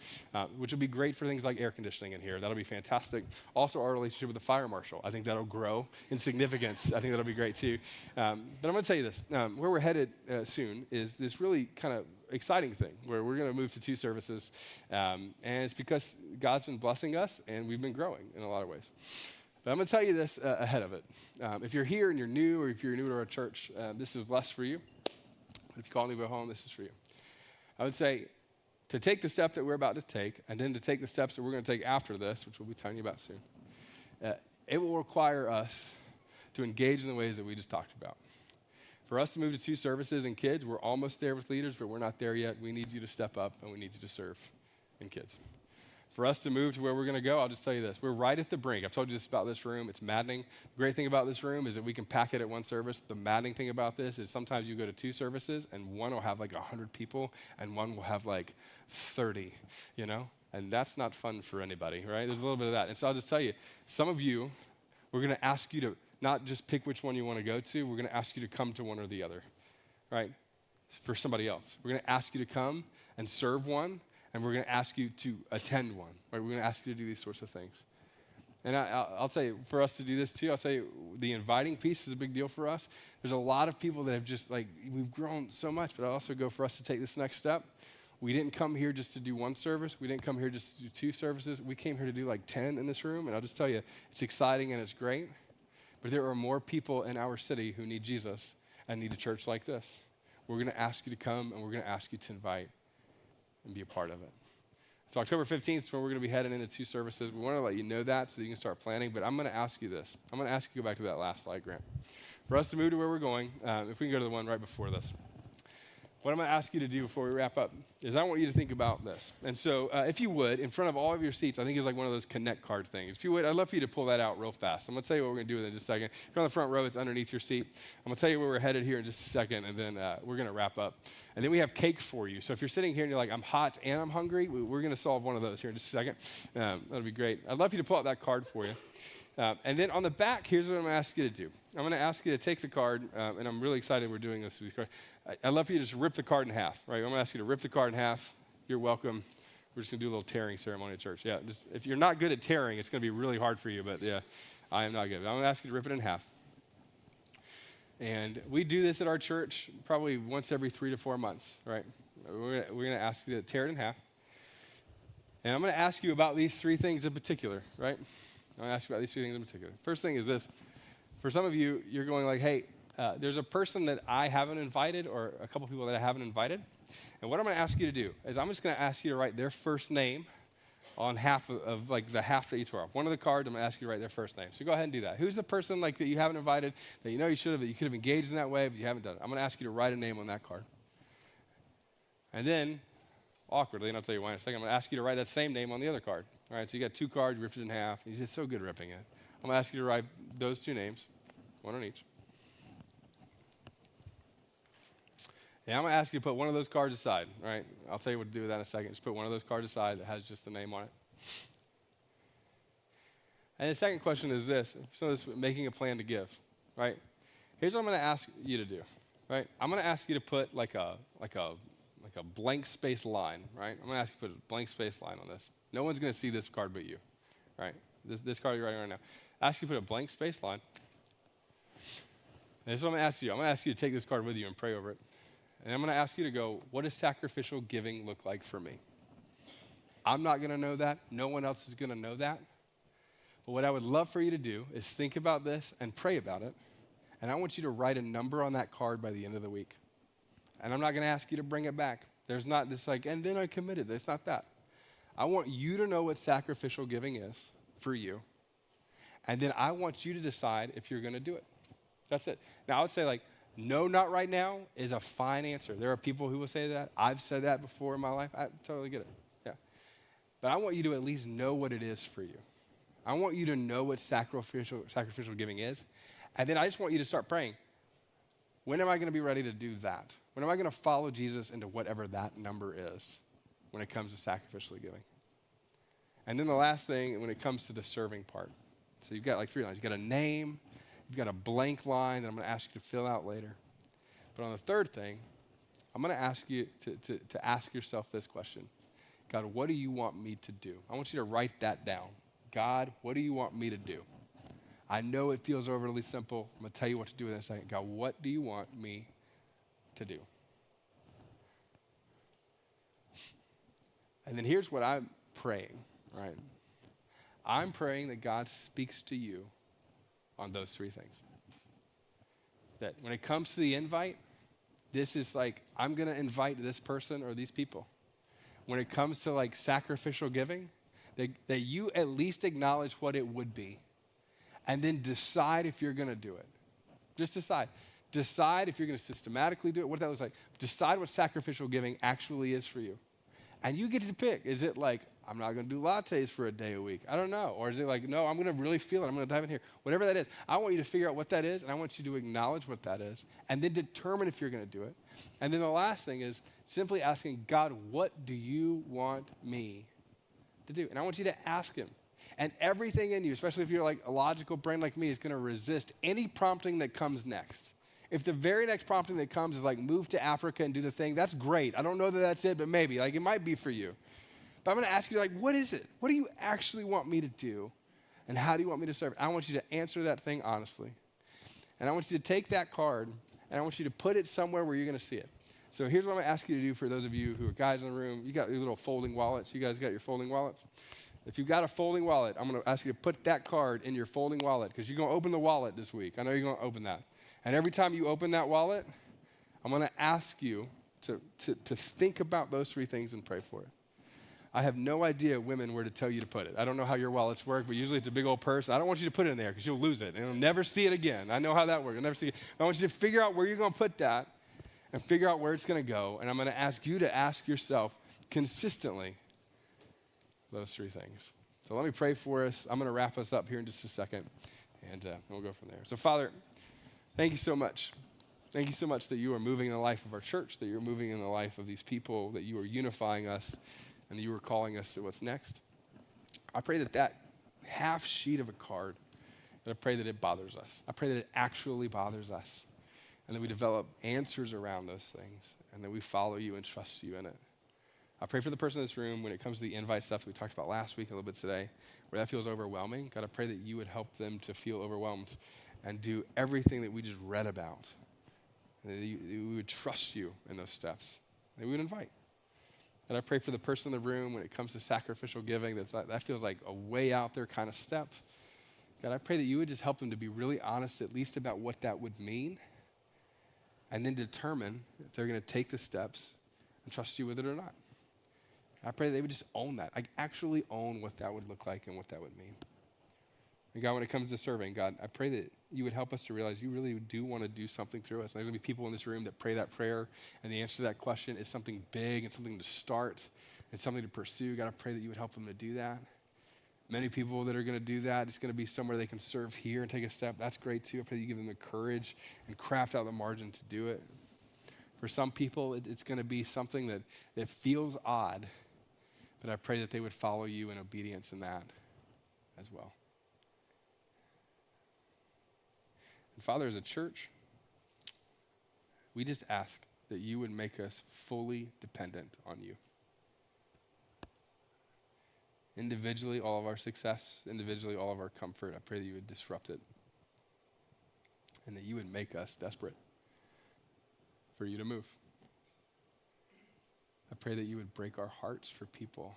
[SPEAKER 1] which will be great for things like air conditioning in here. That'll be fantastic. Also, our relationship with the fire marshal. I think that'll grow in significance. I think that'll be great too. But I'm going to tell you this. Where we're headed soon is this really kind of exciting thing where we're going to move to 2 services, and it's because God's been blessing us, and we've been growing in a lot of ways. But I'm going to tell you this ahead of it. If you're here and you're new, or if you're new to our church, this is less for you. But if you call Nuvo home, this is for you. I would say to take the step that we're about to take, and then to take the steps that we're going to take after this, which we'll be telling you about soon, it will require us to engage in the ways that we just talked about. For us to move to 2 services and kids, we're almost there with leaders, but we're not there yet. We need you to step up, and we need you to serve in kids. For us to move to where we're going to go, I'll just tell you this. We're right at the brink. I've told you this about this room. It's maddening. The great thing about this room is that we can pack it at 1 service. The maddening thing about this is sometimes you go to 2 services, and one will have like 100 people, and one will have like 30, you know? And that's not fun for anybody, right? There's a little bit of that. And so I'll just tell you, some of you, we're going to ask you to not just pick which one you want to go to. We're going to ask you to come to one or the other, right? For somebody else. We're going to ask you to come and serve one, and we're going to ask you to attend one, right? We're going to ask you to do these sorts of things. And I'll tell you, for us to do this too, I'll tell you, the inviting piece is a big deal for us. There's a lot of people that have just we've grown so much, but I also go for us to take this next step. We didn't come here just to do 1 service. We didn't come here just to do 2 services. We came here to do like 10 in this room, and I'll just tell you, it's exciting and it's great, but there are more people in our city who need Jesus and need a church like this. We're going to ask you to come, and we're going to ask you to invite and be a part of it. So October 15th is when we're going to be heading into 2 services. We want to let you know that so you can start planning, but I'm going to ask you this. I'm going to ask you to go back to that last slide, Grant. For us to move to where we're going, if we can go to the one right before this. What I'm going to ask you to do before we wrap up is I want you to think about this. And so if you would, in front of all of your seats, I think it's like one of those connect card things. If you would, I'd love for you to pull that out real fast. I'm going to tell you what we're going to do in just a second. If you're on the front row, it's underneath your seat. I'm going to tell you where we're headed here in just a second, and then we're going to wrap up. And then we have cake for you. So if you're sitting here and you're like, I'm hot and I'm hungry, we're going to solve one of those here in just a second. That'll be great. I'd love for you to pull out that card for you. And then on the back, here's what I'm going to ask you to do. I'm going to ask you to take the card, and I'm really excited we're doing this with these cards. I'd love for you to just rip the card in half, right? I'm going to ask you to rip the card in half. You're welcome. We're just going to do a little tearing ceremony at church. Yeah, just, if you're not good at tearing, it's going to be really hard for you, but yeah, I am not good. I'm going to ask you to rip it in half. And we do this at our church probably once every 3 to 4 months, right? We're going to ask you to tear it in half. And I'm going to ask you about these 3 things in particular, right? I'm going to ask you about these 3 things in particular. First thing is this. For some of you, you're going like, hey, there's a person that I haven't invited or a couple people that I haven't invited. And what I'm going to ask you to do is I'm just going to ask you to write their first name on half of like the half that you tore off. One of the cards, I'm going to ask you to write their first name. So go ahead and do that. Who's the person like that you haven't invited that you know you should have, that you could have engaged in that way, but you haven't done it? I'm going to ask you to write a name on that card. And then, awkwardly, and I'll tell you why in a second, I'm going to ask you to write that same name on the other card. All right, so you got 2 cards, ripped it in half. You did so good ripping it. I'm going to ask you to write those 2 names, one on each. And I'm going to ask you to put one of those cards aside, all right? I'll tell you what to do with that in a second. Just put one of those cards aside that has just the name on it. And the second question is this. So it's making a plan to give, right? Here's what I'm going to ask you to do, right? I'm going to ask you to put like a blank space line, right? I'm going to ask you to put a blank space line on this. No one's going to see this card but you, right? This card you're writing right now. Ask you to put a blank space line. And this is what I'm going to ask you. I'm going to ask you to take this card with you and pray over it. And I'm going to ask you to go, what does sacrificial giving look like for me? I'm not going to know that. No one else is going to know that. But what I would love for you to do is think about this and pray about it. And I want you to write a number on that card by the end of the week. And I'm not going to ask you to bring it back. There's not this like, and then I committed. It's not that. I want you to know what sacrificial giving is for you. And then I want you to decide if you're going to do it. That's it. Now, I would say like, no, not right now is a fine answer. There are people who will say that. I've said that before in my life. I totally get it. Yeah. But I want you to at least know what it is for you. I want you to know what sacrificial giving is. And then I just want you to start praying. When am I going to be ready to do that? When am I going to follow Jesus into whatever that number is when it comes to sacrificially giving? And then the last thing, when it comes to the serving part. So you've got like 3 lines. You've got a name. You've got a blank line that I'm going to ask you to fill out later. But on the third thing, I'm going to ask you to ask yourself this question. God, what do you want me to do? I want you to write that down. God, what do you want me to do? I know it feels overly simple. I'm going to tell you what to do in a second. God, what do you want me to do? And then here's what I'm praying, right? I'm praying that God speaks to you on those 3 things. That when it comes to the invite, this is like, I'm going to invite this person or these people. When it comes to like sacrificial giving, that you at least acknowledge what it would be. And then decide if you're going to do it. Just decide. Decide if you're going to systematically do it, what that looks like. Decide what sacrificial giving actually is for you. And you get to pick. Is it like, I'm not going to do lattes for a day a week? I don't know. Or is it like, no, I'm going to really feel it. I'm going to dive in here. Whatever that is, I want you to figure out what that is, and I want you to acknowledge what that is, and then determine if you're going to do it. And then the last thing is simply asking, God, what do you want me to do? And I want you to ask him. And everything in you, especially if you're like a logical brain like me, is going to resist any prompting that comes next. If the very next prompting that comes is like move to Africa and do the thing, that's great. I don't know that that's it, but maybe. Like it might be for you. But I'm going to ask you, like, what is it? What do you actually want me to do? And how do you want me to serve? I want you to answer that thing honestly. And I want you to take that card, and I want you to put it somewhere where you're going to see it. So here's what I'm going to ask you to do for those of you who are guys in the room. You got your little folding wallets. You guys got your folding wallets? If you've got a folding wallet, I'm going to ask you to put that card in your folding wallet because you're going to open the wallet this week. I know you're going to open that. And every time you open that wallet, I'm going to ask you to think about those 3 things and pray for it. I have no idea, women, where to tell you to put it. I don't know how your wallets work, but usually it's a big old purse. I don't want you to put it in there because you'll lose it and you'll never see it again. I know how that works. You'll never see it. But I want you to figure out where you're going to put that and figure out where it's going to go. And I'm going to ask you to ask yourself consistently those 3 things. So let me pray for us. I'm going to wrap us up here in just a second, and we'll go from there. So, Father, thank you so much. Thank you so much that you are moving in the life of our church, that you're moving in the life of these people, that you are unifying us, and that you are calling us to what's next. I pray that half sheet of a card, and I pray that it bothers us. I pray that it actually bothers us, and that we develop answers around those things, and that we follow you and trust you in it. I pray for the person in this room when it comes to the invite stuff that we talked about last week, a little bit today, where that feels overwhelming. God, I pray that you would help them to feel overwhelmed and do everything that we just read about. And that we would trust you in those steps. That we would invite. And I pray for the person in the room when it comes to sacrificial giving, that feels like a way out there kind of step. God, I pray that you would just help them to be really honest, at least about what that would mean, and then determine if they're going to take the steps and trust you with it or not. I pray that they would just own that. Like actually own what that would look like and what that would mean. And God, when it comes to serving, God, I pray that you would help us to realize you really do want to do something through us. And there's going to be people in this room that pray that prayer, and the answer to that question is something big and something to start and something to pursue. God, I pray that you would help them to do that. Many people that are going to do that, it's going to be somewhere they can serve here and take a step. That's great too. I pray that you give them the courage and craft out the margin to do it. For some people, it's going to be something that feels odd, but I pray that they would follow you in obedience in that as well. And Father, as a church, we just ask that you would make us fully dependent on you. Individually, all of our success, individually, all of our comfort, I pray that you would disrupt it and that you would make us desperate for you to move. I pray that you would break our hearts for people.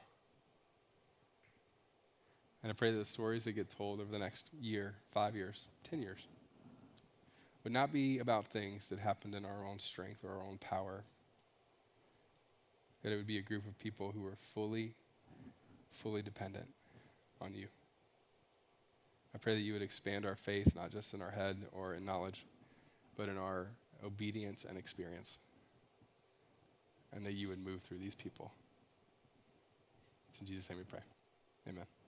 [SPEAKER 1] And I pray that the stories that get told over the next year, 5 years, 10 years, would not be about things that happened in our own strength or our own power. That it would be a group of people who are fully dependent on you. I pray that you would expand our faith, not just in our head or in knowledge, but in our obedience and experience. And that you would move through these people. It's in Jesus' name we pray. Amen.